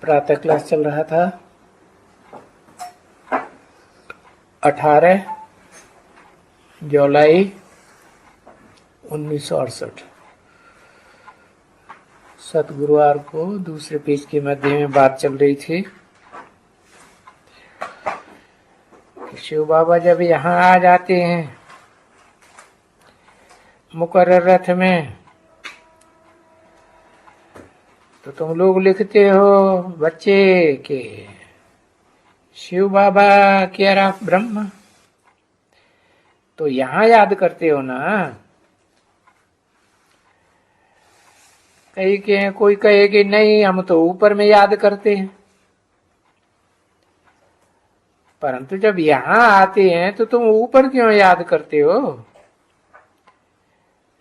प्रातः क्लास चल रहा था। 18 जुलाई 1968 सतगुरुवार को दूसरे पेज के मध्य में बात चल रही थी कि शिव बाबा जब यहाँ आ जाते हैं मुकर्रर रथ में, तो तुम लोग लिखते हो बच्चे के शिव बाबा केरा ब्रह्म, तो यहाँ याद करते हो ना। कोई कहे कि नहीं, हम तो ऊपर में याद करते हैं। परंतु जब यहाँ आते हैं तो तुम ऊपर क्यों याद करते हो?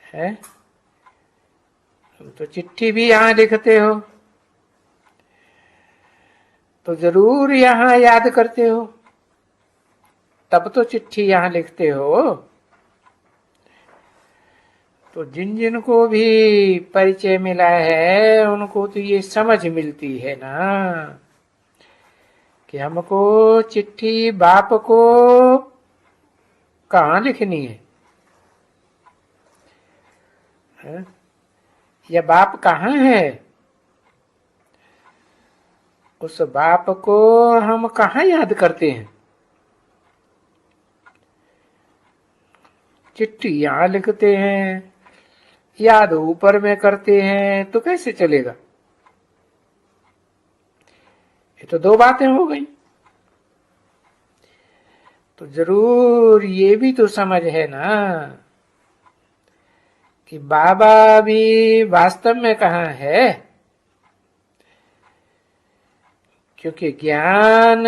है तुम तो चिट्ठी भी यहाँ लिखते हो, तो जरूर यहाँ याद करते हो, तब तो चिट्ठी यहाँ लिखते हो। तो जिन जिन को भी परिचय मिला है उनको तो ये समझ मिलती है ना कि हमको चिट्ठी बाप को कहाँ लिखनी है, या बाप कहाँ है, उस बाप को हम कहाँ याद करते हैं। चिट्ठी यहाँ लिखते हैं, याद ऊपर में करते हैं, तो कैसे चलेगा? ये तो दो बातें हो गई। तो जरूर ये भी तो समझ है ना कि बाबा भी वास्तव में कहाँ है, क्योंकि ज्ञान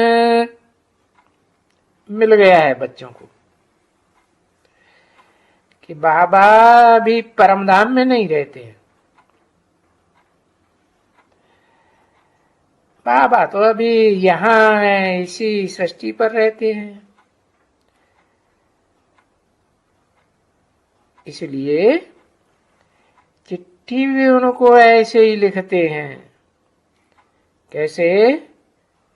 मिल गया है बच्चों को कि बाबा भी परमधाम में नहीं रहते हैं। बाबा तो अभी यहाँ है, इसी सृष्टि पर रहते हैं। इसलिए चिट्ठी भी उनको ऐसे ही लिखते हैं। कैसे?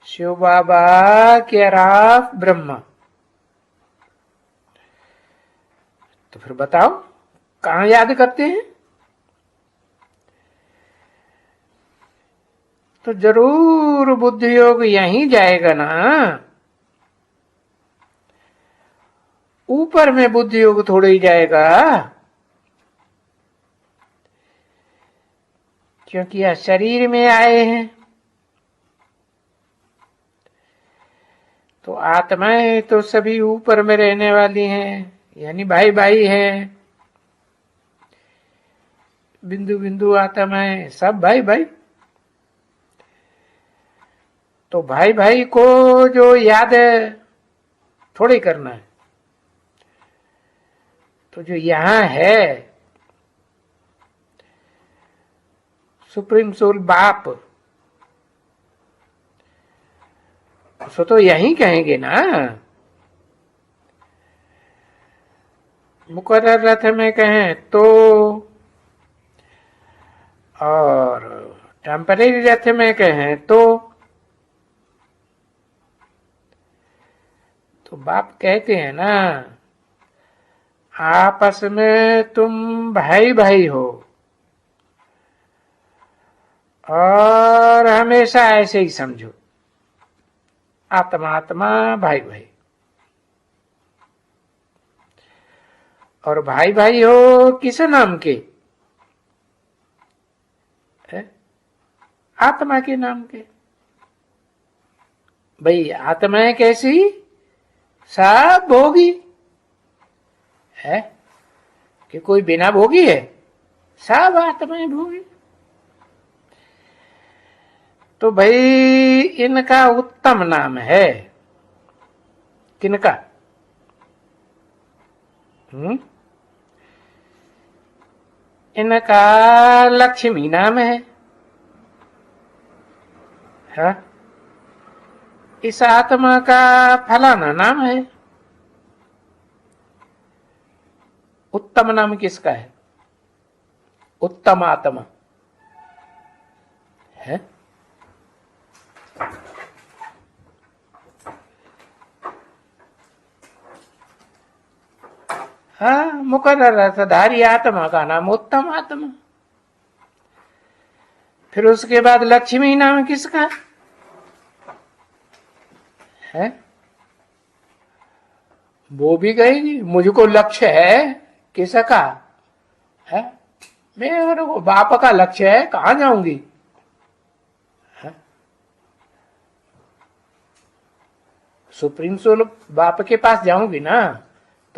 शिव बाबा केराफ ब्रह्मा। तो फिर बताओ कहाँ याद करते हैं? तो जरूर बुद्धि योग यहीं जाएगा ना। ऊपर में बुद्धि योग थोड़ा ही जाएगा, क्योंकि यह शरीर में आए हैं। तो आत्माएं तो सभी ऊपर में रहने वाली हैं, यानी भाई भाई है। बिंदु बिंदु आत्माएं सब भाई भाई। तो भाई भाई को जो याद थोड़ी करना है, तो जो यहाँ है सुप्रीम सोल बाप, उसको तो यही कहेंगे ना। मुकर्रर रथ में कहें तो, और टेम्परेरी रथ में कहें तो बाप कहते हैं ना, आपस में तुम भाई भाई हो और हमेशा ऐसे ही समझो, आत्मा आत्मा भाई भाई। और भाई भाई हो किस नाम के? आत्मा के नाम के। भाई आत्माएं कैसी? सब भोगी है कि कोई बिना भोगी है? सब आत्माएं भोगी। तो भाई इनका उत्तम नाम है किनका? इनका लक्ष्मी नाम है। हाँ? इस आत्मा का फलाना नाम है। उत्तम नाम किसका है? उत्तम आत्मा है। हाँ, मुकर्रर रथधारी आत्मा का नाम उत्तम आत्मा। फिर उसके बाद लक्ष्मी नाम किसका है? वो भी कहेगी मुझको लक्ष्य है किसका है? मेरे को बाप का लक्ष्य है, कहां जाऊंगी है? सुप्रीम सोल बाप के पास जाऊंगी ना,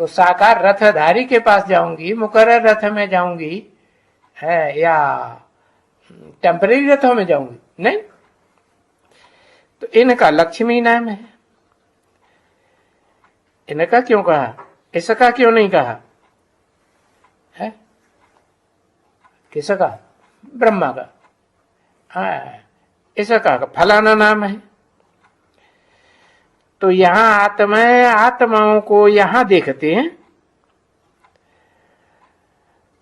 तो साकार रथधारी के पास जाऊंगी, मुकर्रर रथ में जाऊंगी है, या टेम्परेरी रथों में जाऊंगी? नहीं। तो इनका लक्ष्मी नाम है। इनका क्यों कहा, इसका क्यों नहीं कहा है? किसका? ब्रह्मा का। हाँ, इसका फलाना नाम है। तो यहां आत्माओं को यहां देखते हैं,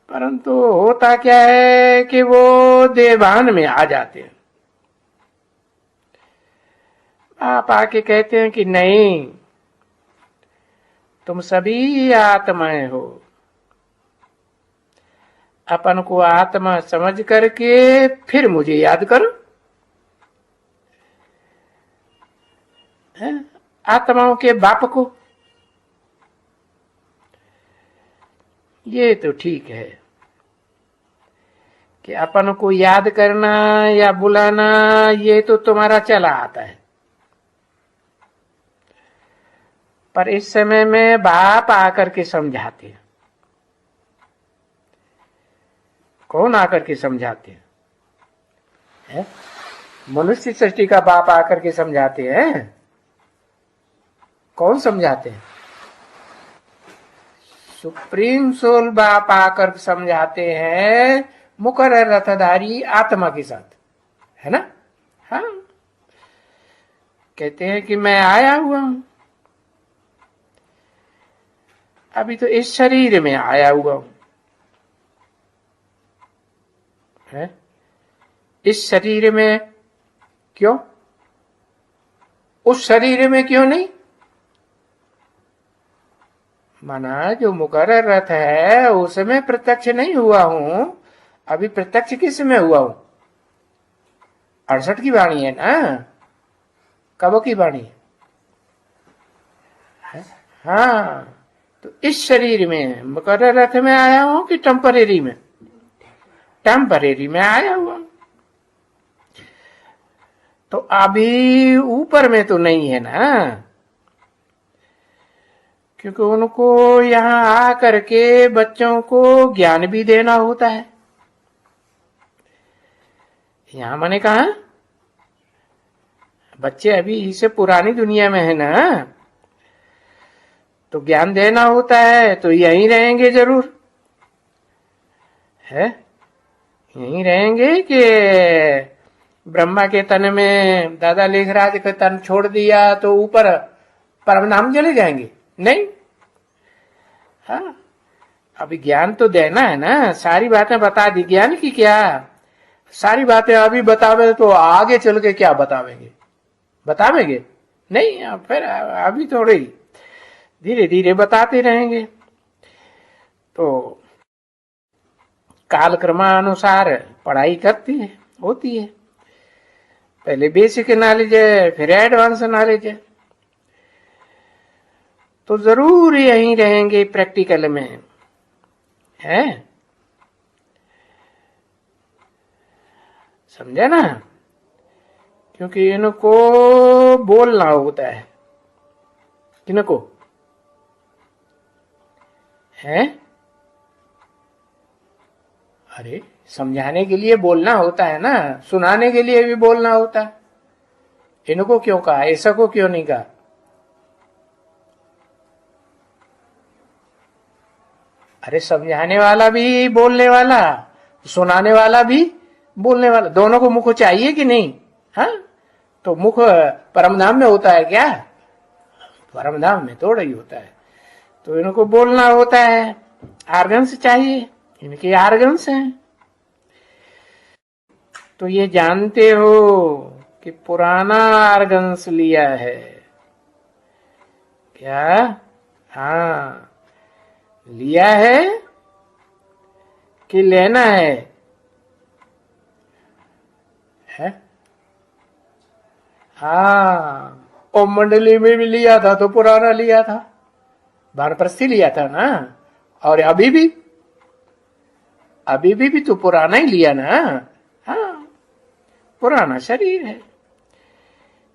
परंतु होता क्या है कि वो देवान में आ जाते हैं। आप आके कहते हैं कि नहीं, तुम सभी आत्माएं हो। अपन को आत्मा समझ करके फिर मुझे याद करो। आत्माओं के बाप को, ये तो ठीक है कि अपन को याद करना या बुलाना, ये तो तुम्हारा चला आता है। पर इस समय में बाप आकर के समझाते हैं। कौन आकर के समझाते हैं? मनुष्य सृष्टि का बाप आकर के समझाते हैं। कौन समझाते हैं? सुप्रीम सोल बाप आकर समझाते हैं, मुकर्रर रथधारी आत्मा के साथ, है ना? हाँ, कहते हैं कि मैं आया हुआ हूं, अभी तो इस शरीर में आया हुआ हूं है। इस शरीर में क्यों? उस शरीर में क्यों नहीं? माना जो मुकर्रर रथ है उसमें प्रत्यक्ष नहीं हुआ हूं, अभी प्रत्यक्ष किस में हुआ हूं? 68 की वाणी है ना, कब की वाणी है? हाँ, तो इस शरीर में मुकर्रर रथ में आया हूं कि टेम्परेरी में? टेम्परेरी में आया हुआ। तो अभी ऊपर में तो नहीं है ना, क्योंकि उनको यहां आकर के बच्चों को ज्ञान भी देना होता है। यहां मैंने कहा बच्चे अभी इसे पुरानी दुनिया में है ना, तो ज्ञान देना होता है, तो यहीं रहेंगे जरूर है। यहीं रहेंगे कि ब्रह्मा के तन में दादा लेखराज का तन छोड़ दिया तो ऊपर परमधाम चले जाएंगे? नहीं। हाँ, अभी ज्ञान तो देना है ना, सारी बातें बता दी। ज्ञान की क्या सारी बातें अभी बतावे तो आगे चल के क्या बतावेंगे? बतावेंगे नहीं। फिर अभी थोड़ी धीरे धीरे बताते रहेंगे। तो कालक्रमानुसार पढ़ाई करती है, होती है। पहले बेसिक नॉलेज है, फिर एडवांस नॉलेज है। तो जरूर यहीं रहेंगे प्रैक्टिकल में है, समझे ना? क्योंकि इनको बोलना होता है। किनको है? अरे समझाने के लिए बोलना होता है ना, सुनाने के लिए भी बोलना होता है। इनको क्यों कहा, ऐसा को क्यों नहीं कहा? अरे समझाने वाला भी बोलने वाला, सुनाने वाला भी बोलने वाला, दोनों को मुख चाहिए कि नहीं? हाँ, तो मुख परमधाम में होता है क्या? परमधाम में थोड़ा ही होता है। तो इनको बोलना होता है, आर्गन्स चाहिए, इनके आर्गन्स हैं। तो ये जानते हो कि पुराना आर्गन्स लिया है क्या? हाँ, लिया है कि लेना है? हाँ, और मंडली में भी लिया था तो पुराना लिया था, वानप्रस्थी लिया था ना, और अभी भी तो पुराना ही लिया ना। हाँ, पुराना शरीर है।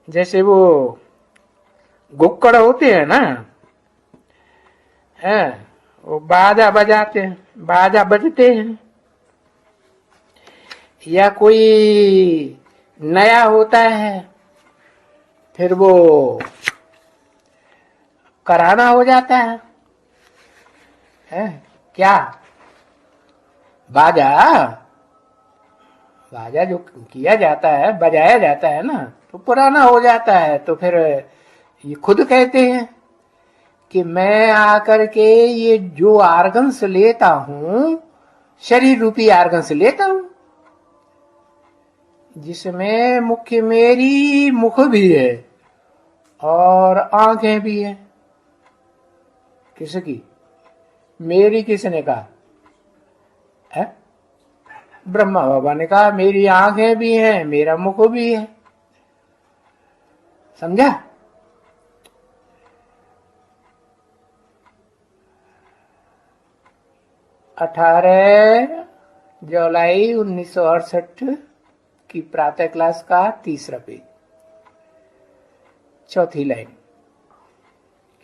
जैसे वो गुक्कड़ होते हैं ना, है, वो बाजा बजाते हैं, बाजा बजते हैं, या कोई नया होता है, फिर वो कराना हो जाता है क्या? बाजा, बाजा जो किया जाता है, बजाया जाता है ना, तो पुराना हो जाता है। तो फिर ये खुद कहते हैं कि मैं आकर के ये जो आर्गन्स लेता हूं, शरीर रूपी आर्गन्स लेता हूं, जिसमें मुख्य मेरी मुख भी है और आंखें भी है। किसकी? मेरी किसने कहा है? ब्रह्मा बाबा ने कहा मेरी आंखें भी हैं, मेरा मुख भी है। समझा? अठारह जुलाई 1968 की प्रातः क्लास का तीसरा पेज, चौथी लाइन।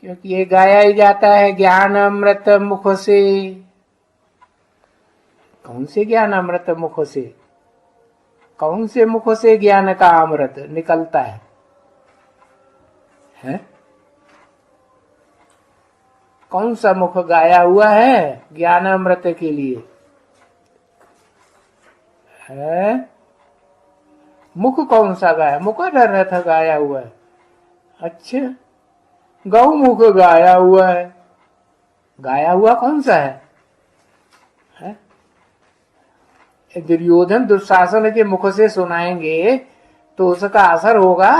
क्योंकि ये गाया ही जाता है, ज्ञान अमृत मुख से। कौन से ज्ञान अमृत मुख से? कौन से मुख से ज्ञान का अमृत निकलता है? कौन सा मुख गाया हुआ है ज्ञान अमृत के लिए? है मुख कौन सा गाया? मुखर रथ गाया हुआ है। अच्छा, गौमुख गाया हुआ है। गाया हुआ कौन सा है? दुर्योधन दुशासन के मुख से सुनाएंगे तो उसका असर होगा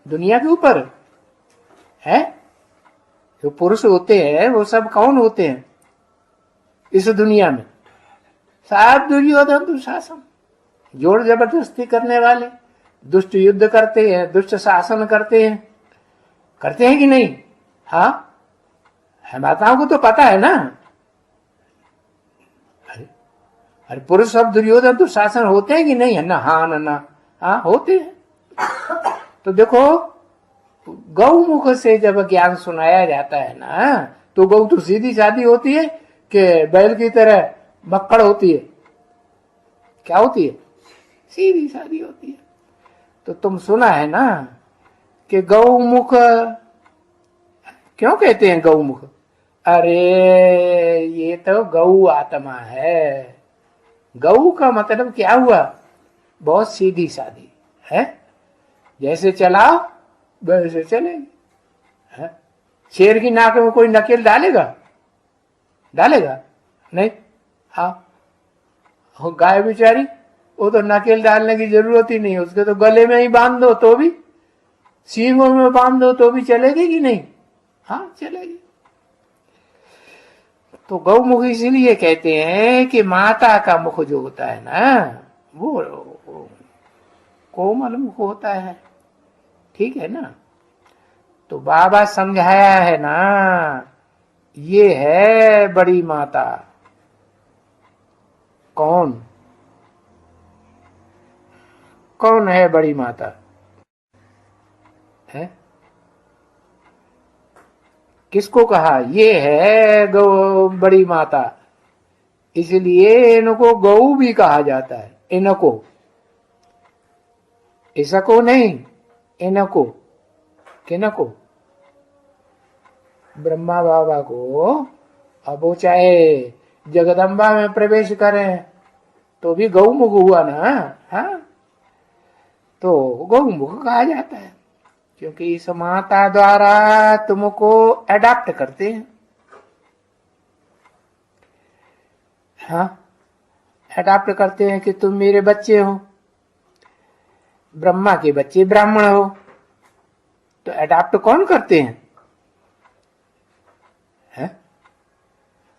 दुनिया के ऊपर है। जो पुरुष होते हैं वो सब कौन होते हैं इस दुनिया में? सब दुर्योधन दुशासन, जोर जबरदस्ती करने वाले, दुष्ट युद्ध करते हैं, दुष्ट शासन करते हैं कि नहीं? हाँ, माताओं को तो पता है ना। अरे पुरुष सब दुर्योधन दुशासन होते हैं कि नहीं? है ना? हाँ ना, हाँ होते हैं। तो देखो, गौमुख से जब ज्ञान सुनाया जाता है ना, तो गौ तो सीधी सादी होती है कि बैल की तरह मक्खड़ होती है? क्या होती है? सीधी सादी होती है। तो तुम सुना है ना कि गौमुख क्यों कहते हैं गौमुख? अरे ये तो गौ आत्मा है। गौ का मतलब क्या हुआ? बहुत सीधी सादी है, जैसे चलाओ वैसे चलेगी। है? शेर की नाक में कोई नकेल डालेगा? नहीं। हाँ, गाय बेचारी, वो तो नकेल डालने की जरूरत ही नहीं, उसके तो गले में ही बांध दो तो भी, सींगों में बांध दो तो भी चलेगी कि नहीं? हाँ चलेगी। तो गौमुख इसीलिए कहते हैं कि माता का मुख जो होता है ना, वो कोमल मुख होता है। ठीक है ना? तो बाबा समझाया है ना, ये है बड़ी माता। कौन है बड़ी माता? है? किसको कहा? ये है गौ बड़ी माता, इसलिए इनको गौ भी कहा जाता है। इनको, इसको नहीं, इनको। किनको? ब्रह्मा बाबा को। अब वो चाहे जगदम्बा में प्रवेश करें तो भी गौमुख हुआ ना। हाँ, तो गौमुख कहा जाता है क्योंकि इस माता द्वारा तुमको अडॉप्ट करते हैं। हाँ, अडॉप्ट करते हैं कि तुम मेरे बच्चे हो। ब्रह्मा के बच्चे ब्राह्मण हो तो अडॉप्ट कौन करते हैं?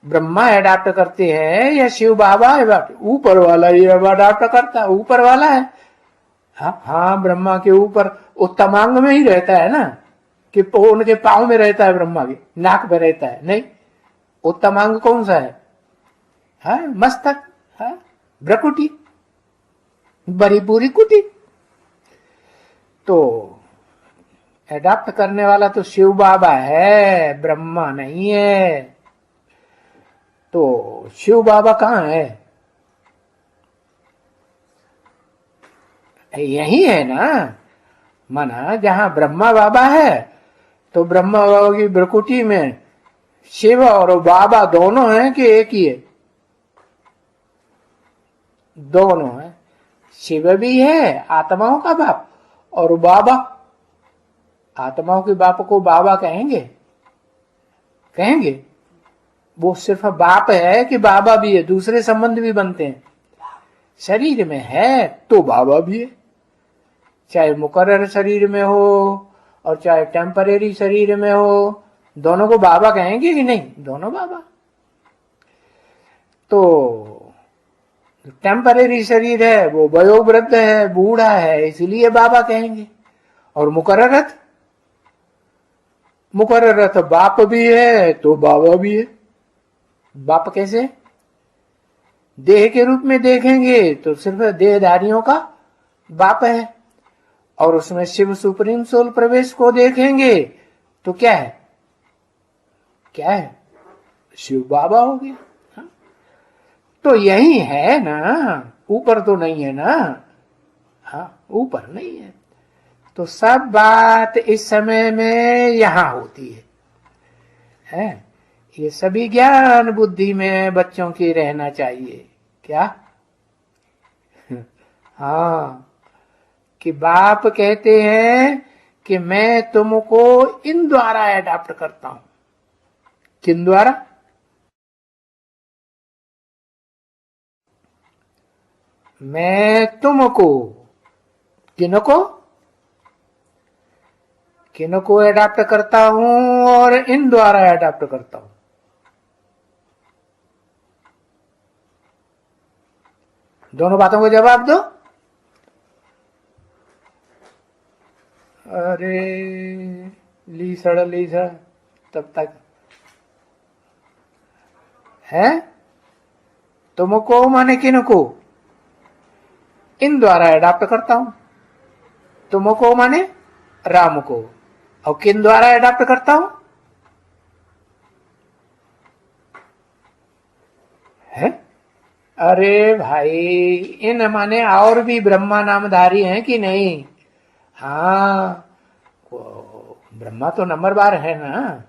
ब्रह्मा अडाप्ट करते हैं या शिव बाबा ऊपर वाला ये अडाप्ट करता है? ऊपर वाला है। हाँ हाँ, ब्रह्मा के ऊपर उत्तमांग में ही रहता है ना, कि उनके पांव में रहता है, ब्रह्मा के नाक पे रहता है? नहीं, उत्तमांग कौन सा है? हाँ, मस्तक, हाँ, भ्रकुटी, बड़ी पूरी कुटी। तो एडाप्ट करने वाला तो शिव बाबा है, ब्रह्मा नहीं है। तो शिव बाबा कहाँ है? यही है ना, माना जहां ब्रह्मा बाबा है तो ब्रह्मा बाबा की भ्रकुटी में शिव और बाबा दोनों हैं कि एक ही है? दोनों है। शिव भी है आत्माओं का बाप, और बाबा, आत्माओं के बाप को बाबा कहेंगे? कहेंगे? वो सिर्फ बाप है कि बाबा भी है? दूसरे संबंध भी बनते हैं। शरीर में है तो बाबा भी है, चाहे मुकर्रर शरीर में हो और चाहे टेम्परेरी शरीर में हो, दोनों को बाबा कहेंगे कि नहीं? दोनों बाबा। तो टेम्परेरी शरीर है वो वयोवृद्ध है, बूढ़ा है, इसलिए बाबा कहेंगे। और मुकर्ररत, मुकर्ररत बाप भी है तो बाबा भी है। बाप कैसे? देह के रूप में देखेंगे तो सिर्फ देहधारियों का बाप है, और उसमें शिव सुप्रीम सोल प्रवेश को देखेंगे तो क्या है? क्या है? शिव बाबा हो गया। हाँ? तो यही है ना, ऊपर तो नहीं है ना। हाँ, ऊपर नहीं है। तो सब बात इस समय में यहां होती है? ये सभी ज्ञान बुद्धि में बच्चों की रहना चाहिए। क्या? हाँ, कि बाप कहते हैं कि मैं तुमको इन द्वारा अडॉप्ट करता हूं। किन द्वारा? मैं तुमको, किनको? किनको अडॉप्ट करता हूं और इन द्वारा अडॉप्ट करता हूं। दोनों बातों को जवाब दो। अरे लीसड़ तब तक है। तुमको माने किनको? इन द्वारा अडॉप्ट करता हूं। तुमको माने राम को, और किन द्वारा अडॉप्ट करता हूं? है? अरे भाई, इन माने और भी ब्रह्मा नामधारी हैं कि नहीं? हाँ, ब्रह्मा तो नंबर बार है ना।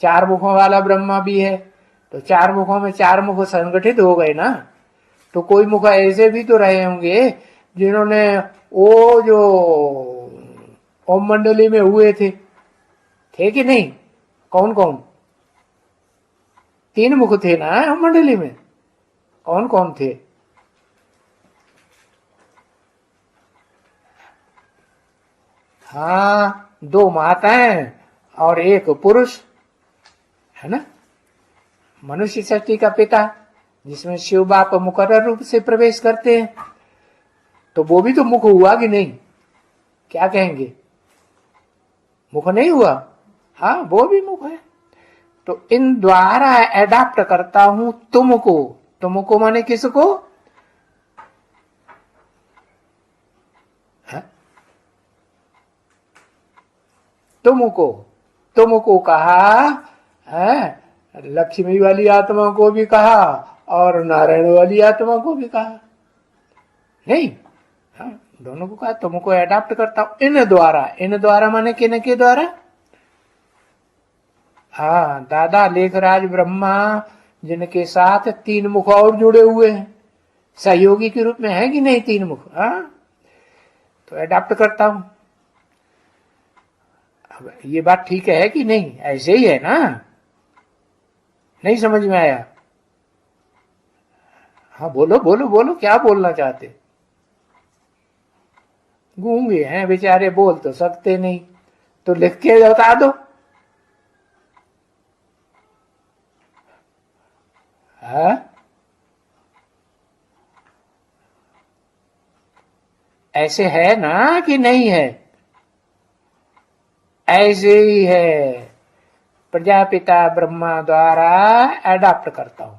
4 मुखों वाला ब्रह्मा भी है, तो 4 मुखों में 4 मुख संगठित हो गए ना। तो कोई मुख ऐसे भी तो रहे होंगे जिन्होंने वो जो ओम मंडली में हुए थे कि नहीं? कौन कौन? 3 मुख थे ना ओम मंडली में। कौन कौन थे? हाँ, 2 माताएं और 1 पुरुष, है ना? मनुष्य सृष्टि का पिता, जिसमें शिव बाप मुकर्रर रूप से प्रवेश करते हैं। तो वो भी तो मुख हुआ कि नहीं? क्या कहेंगे? मुख नहीं हुआ? हाँ, वो भी मुख है। तो इन द्वारा एडाप्ट करता हूं तुमको। तुमको माने किसको? है? तुमको कहा है, लक्ष्मी वाली आत्मा को भी कहा और नारायण वाली आत्मा को भी कहा, नहीं? हाँ, दोनों को कहा तुमको अडॉप्ट करता हूं इन द्वारा। इन द्वारा माने किन के द्वारा? हाँ, दादा लेखराज ब्रह्मा, जिनके साथ 3 मुख और जुड़े हुए हैं, सहयोगी के रूप में है कि नहीं 3 मुख? हाँ, तो अडॉप्ट करता हूं। अब ये बात ठीक है कि नहीं? ऐसे ही है ना? नहीं समझ में आया? हाँ, बोलो बोलो बोलो, क्या बोलना चाहते? गूंगे हैं बेचारे, बोल तो सकते नहीं, तो लिख के बता दो। हाँ? ऐसे है ना कि नहीं है? ऐसे ही है। प्रजापिता ब्रह्मा द्वारा एडॉप्ट करता हूं।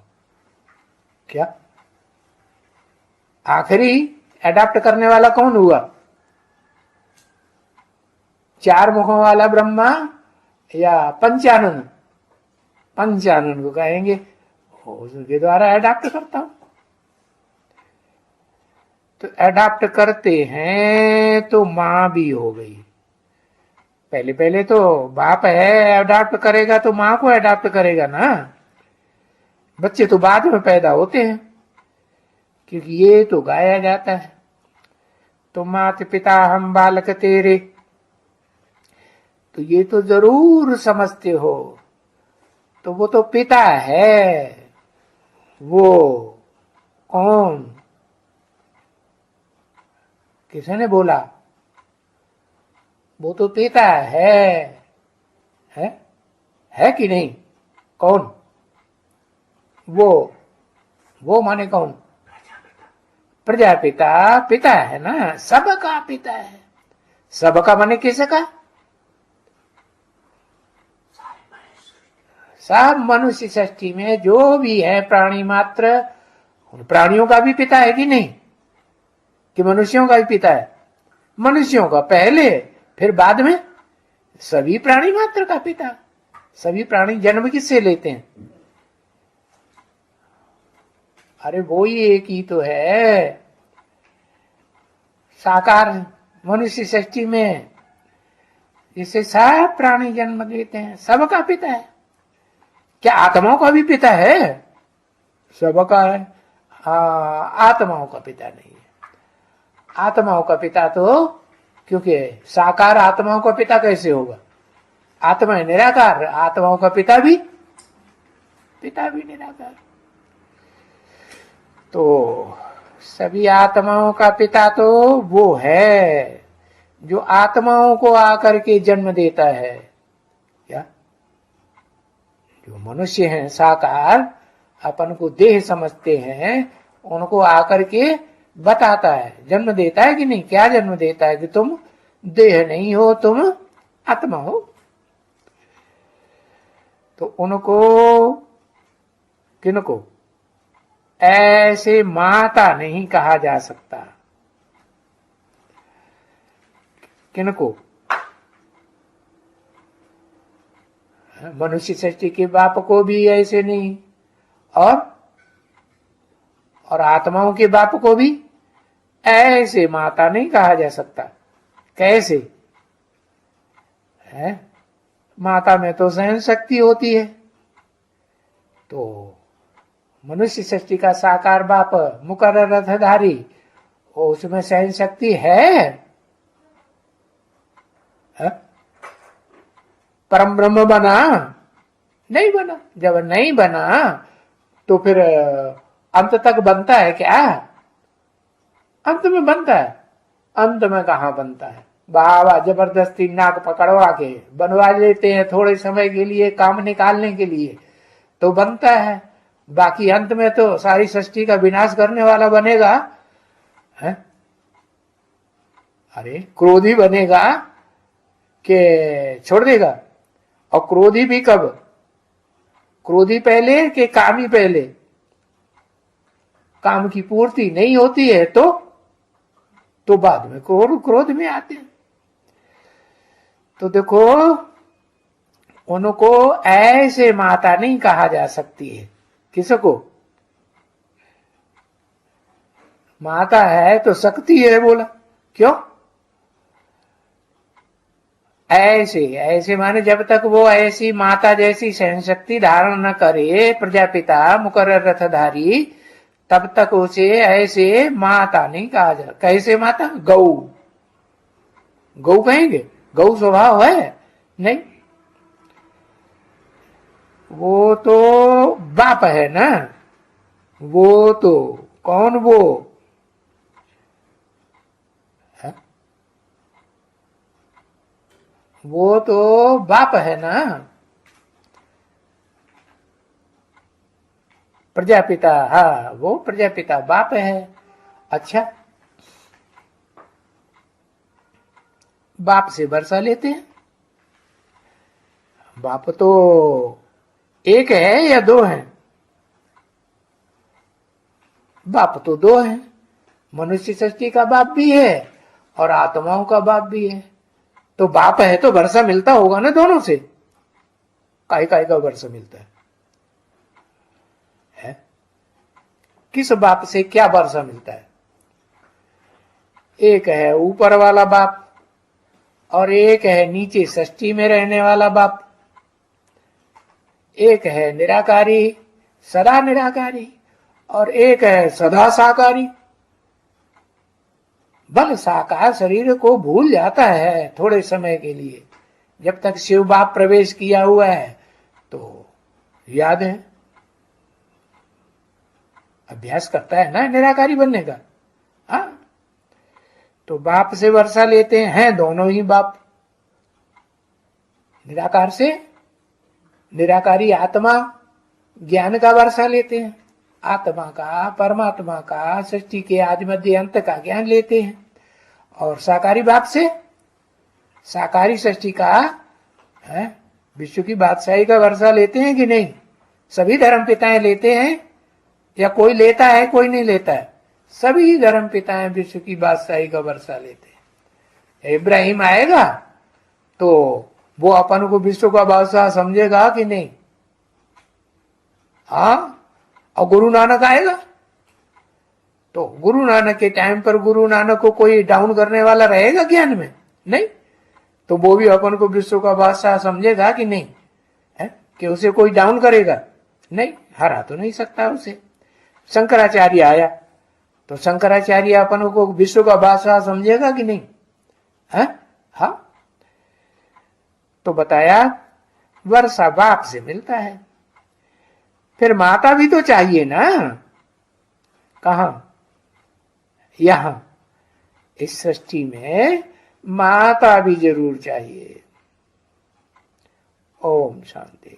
क्या आखिरी एडॉप्ट करने वाला कौन हुआ? चार मुखों वाला ब्रह्मा या पंचानन? पंचानन को कहेंगे, उसके द्वारा एडॉप्ट करता हूं। तो एडॉप्ट करते हैं तो मां भी हो गई। पहले पहले तो बाप है, एडॉप्ट करेगा तो मां को एडॉप्ट करेगा ना। बच्चे तो बाद में पैदा होते हैं, क्योंकि ये तो गाया जाता है, तो मात पिता हम बालक तेरे। तो ये तो जरूर समझते हो। तो वो तो पिता है। वो कौन? किसने बोला? वो तो पिता है है कि नहीं? कौन वो माने कौन? प्रजापिता पिता है ना, सबका पिता है। सबका माने किसका? सब मनुष्य सृष्टि में जो भी है प्राणी मात्र, उन प्राणियों का भी पिता है कि नहीं? कि मनुष्यों का भी पिता है? मनुष्यों का पहले, फिर बाद में सभी प्राणी मात्र का पिता। सभी प्राणी जन्म किससे लेते हैं? अरे वो ही एक ही तो है साकार मनुष्य सृष्टि में, जिससे सब प्राणी जन्म लेते हैं। सबका पिता है। क्या आत्माओं का भी पिता है? सबका है। आत्माओं का पिता नहीं है। आत्माओं का पिता तो, क्योंकि साकार आत्माओं का पिता कैसे होगा? आत्मा है निराकार, आत्माओं का पिता भी निराकार। तो सभी आत्माओं का पिता तो वो है जो आत्माओं को आकर के जन्म देता है। क्या? जो मनुष्य हैं साकार, अपन को देह समझते हैं, उनको आकर के बताता है, जन्म देता है कि नहीं? क्या जन्म देता है? कि तुम देह नहीं हो, तुम आत्मा हो। तो उनको, किनको ऐसे माता नहीं कहा जा सकता। किनको? मनुष्य सृष्टि के बाप को भी ऐसे नहीं, और आत्माओं के बाप को भी ऐसे माता नहीं कहा जा सकता। कैसे है? माता में तो सहन शक्ति होती है। तो मनुष्य सृष्टि का साकार बाप मुकर्रर रथधारी, उसमें सहन शक्ति है? परम ब्रह्म बना? नहीं बना। जब नहीं बना तो फिर अंत तक बनता है क्या? अंत में बनता है? अंत में कहां बनता है? बाबा जबरदस्ती नाक पकड़वा के बनवा लेते हैं थोड़े समय के लिए, काम निकालने के लिए, तो बनता है। बाकी अंत में तो सारी सृष्टि का विनाश करने वाला बनेगा है? अरे क्रोधी बनेगा कि छोड़ देगा? और क्रोधी भी कब? क्रोधी पहले कि कामी पहले? काम की पूर्ति नहीं होती है तो बाद में क्रोध में आते हैं। तो देखो, उनको ऐसे माता नहीं कहा जा सकती है। किसको? माता है तो शक्ति है, बोला क्यों? ऐसे माने जब तक वो ऐसी माता जैसी सहन शक्ति धारण न करे प्रजापिता मुकर्रर रथधारी, तब तक उसे ऐसे माता नहीं कहा जा। कैसे माता? गौ कहेंगे? गौ स्वभाव है? नहीं, वो तो बाप है ना। वो तो कौन? वो है? वो तो बाप है ना। प्रजापिता, हाँ वो प्रजापिता बाप है। अच्छा, बाप से वर्षा लेते हैं। बाप तो एक है या दो है? बाप तो दो है। मनुष्य सृष्टि का बाप भी है और आत्माओं का बाप भी है। तो बाप है तो वर्षा मिलता होगा ना दोनों से। काय काय का वर्षा मिलता है? किस बाप से क्या वर्षा मिलता है? एक है ऊपर वाला बाप और एक है नीचे सृष्टि में रहने वाला बाप। एक है निराकारी, सदा निराकारी, और एक है सदा साकारी। बल साकार शरीर को भूल जाता है थोड़े समय के लिए। जब तक शिव बाप प्रवेश किया हुआ है तो याद है, अभ्यास करता है ना निराकारी बनने का। हाँ, तो बाप से वर्षा लेते हैं दोनों ही बाप। निराकार से निराकारी आत्मा ज्ञान का वर्षा लेते हैं। आत्मा का, परमात्मा का, सृष्टि के आदि मध्य अंत का ज्ञान लेते हैं। और साकारी बाप से साकारी सृष्टि का है, विश्व की बादशाही का वर्षा लेते हैं कि नहीं? सभी धर्म पिताएं लेते हैं या कोई लेता है कोई नहीं लेता है? सभी धर्म पिताएं विश्व की बादशाही का वर्षा लेते हैं। इब्राहिम आएगा तो वो अपन को विश्व का बादशाह समझेगा कि नहीं? हाँ, और गुरु नानक आएगा तो गुरु नानक के टाइम पर गुरु नानक को कोई डाउन करने वाला रहेगा ज्ञान में? नहीं। तो वो भी अपन को विश्व का बादशाह समझेगा कि नहीं है? कि उसे कोई डाउन करेगा? नहीं, हरा तो नहीं सकता उसे। शंकराचार्य आया तो शंकराचार्य अपन को विश्व का बादशाह समझेगा कि नहीं है? हाँ, तो बताया वर्षा बाप से मिलता है। फिर माता भी तो चाहिए ना। कहां? यहां इस सृष्टि में माता भी जरूर चाहिए। ओम शांति।